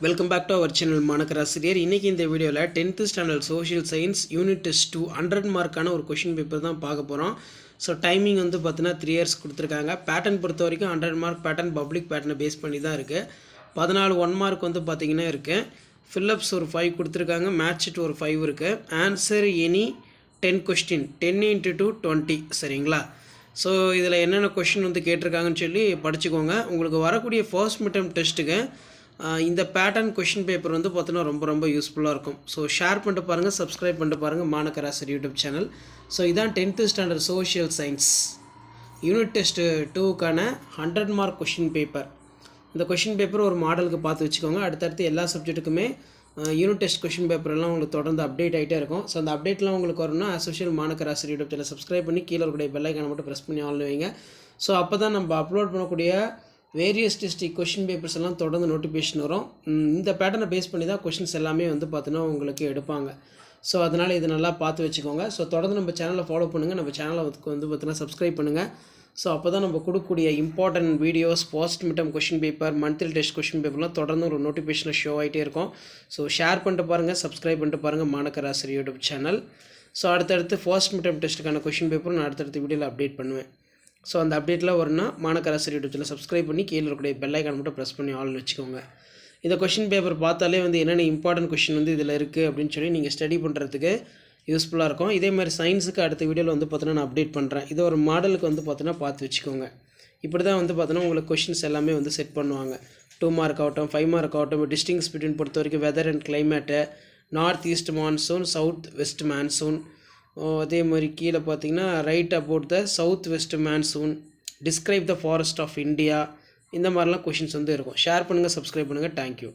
Welcome back to our channel மாணக்கராசிரியர். இன்றைக்கி இந்த வீடியோவில் 10th standard social science unit test 2 100 மார்க்கான ஒரு கொஷின் பேப்பர் தான் பார்க்க போகிறோம். ஸோ டைமிங் வந்து பார்த்தீங்கன்னா 3 இயர்ஸ் கொடுத்துருக்காங்க. பேட்டர்ன் பொறுத்த வரைக்கும் 100 மார்க் பேட்டர்ன் பப்ளிக் பேட்டர்னை பேஸ் பண்ணி தான் இருக்குது. 14 1 மார்க் வந்து பார்த்திங்கன்னா இருக்குது. ஃபில்லப்ஸ் ஒரு 5 கொடுத்துருக்காங்க. மேட்ச் ஷீட் ஒரு 5 இருக்குது. ஆன்சர் எனி 10 கொஸ்டின் 10 × 2 20 சரிங்களா. ஸோ இதில் என்னென்ன கொஷின் வந்து கேட்டிருக்காங்கன்னு சொல்லி படிச்சுக்கோங்க. உங்களுக்கு வரக்கூடிய ஃபர்ஸ்ட் மிட் டெர்ம் டெஸ்ட்டுக்கு இந்த பேட்டர்ன் கொஷின் பேப்பர் வந்து பார்த்தீங்கன்னா ரொம்ப யூஸ்ஃபுல்லாக இருக்கும். ஸோ ஷேர் பண்ணிட்டு பாருங்கள், சப்ஸ்கிரைப் பண்ணிட்டு பாருங்கள் மாணக்கராசிரியர் யூடியூப் சேனல். ஸோ இதான் 10th standard social science unit test 2க்கான 100 மார்க் கொஷின் பேப்பர். இந்த கொஷின் பேப்பர் ஒரு மாடலுக்கு பார்த்து வச்சுக்கோங்க. அடுத்தடுத்து எல்லா சப்ஜெக்ட்டுக்குமே யூனிட் டெஸ்ட் கொஷின் பேப்பர்லாம் உங்களுக்கு தொடர்ந்து அப்டேட் ஆகிட்டே இருக்கும். ஸோ அந்த அப்டேட்லாம் உங்களுக்கு வரணும்னா அசோஷியல் மாணக்கராசிரியர் யூடியூப் சேனல் சப்ஸ்கிரைப் பண்ணி கீழே இருக்கக்கூடிய பெல் ஐக்கானை மட்டும் ப்ரெஸ் பண்ணி ஆன் வைங்க. ஸோ அப்போ தான் நம்ம அப்லோட் பண்ணக்கூடிய வேரியஸ் டிஸ்ட்ரிக் கொஷின் பேப்பர்ஸ் எல்லாம் தொடர்ந்து நோட்டிஃபிகேஷன் வரும். இந்த பேட்டர்னை பேஸ் பண்ணி தான் கொஷின்ஸ் எல்லாமே வந்து பார்த்தீங்கன்னா உங்களுக்கு எடுப்பாங்க. ஸோ அதனால் இது நல்லா பார்த்து வச்சுக்கோங்க. ஸோ தொடர்ந்து நம்ம சேனலை ஃபாலோ பண்ணுங்கள், நம்ம சேனலை வந்து பார்த்தீங்கன்னா சப்ஸ்கிரைப் பண்ணுங்கள். ஸோ அப்போ தான் நம்ம கொடுக்கக்கூடிய important videos, post midterm question paper, monthly test question பேப்பர்லாம் தொடர்ந்து ஒரு நோட்டிஃபிகேஷனை ஷோ ஆகிட்டே இருக்கும். ஸோ ஷேர் பண்ணிட்டு பாருங்கள், சப்ஸ்கிரைப் பண்ணிட்டு பாருங்கள் மாணக்கராசிரியர் யூடியூப் சேனல். ஸோ அடுத்தடுத்து ஃபர்ஸ்ட் மிட்டம் டெஸ்ட்டுக்கான கொஷின் பேப்பரும் நான் அடுத்தடுத்த வீடியோவில் அப்டேட் பண்ணுவேன். ஸோ அந்த அப்டேட்லாம் வரும்னா மாணக்கராசிரியர் யூடியூப் சேனல் சப்ஸ்கிரைப் பண்ணி கீழே இருக்கக்கூடிய பெல் ஐக்கான் மட்டும் ப்ரெஸ் பண்ணி ஆல்னு வச்சுக்கோங்க. இந்த கொஷின் பேப்பர் பார்த்தாலே வந்து என்னென்ன இம்பார்ட்டன்ட் கொஷின் வந்து இதில் இருக்குது அப்படின்னு சொல்லி நீங்கள் ஸ்டடி பண்ணுறதுக்கு யூஸ்ஃபுல்லாக இருக்கும். இதே மாதிரி சயின்ஸுக்கு அடுத்த வீடியோவில் வந்து பார்த்தீங்கன்னா நான் அப்டேட் பண்ணுறேன். இது ஒரு மாடலுக்கு வந்து பார்த்தீங்கன்னா பார்த்து வச்சுக்கோங்க. இப்படி தான் வந்து பார்த்தீங்கன்னா உங்களுக்கு கொஷின்ஸ் எல்லாமே வந்து செட் பண்ணுவாங்க. 2 மார்க் ஆகட்டும், 5 மார்க் ஆகட்டும். டிஸ்டிங்ஸ் பிட்வீன் பொறுத்த வரைக்கும் weather and climate, north east monsoon, south west monsoon. அதே மாதிரி கீழே பார்த்தீங்கன்னா right about the south west monsoon, describe the forest of India. இந்த மாதிரிலாம் கொஷின்ஸ் வந்து இருக்கும். ஷேர் பண்ணுங்கள், சப்ஸ்கிரைப் பண்ணுங்கள். தேங்க்யூ.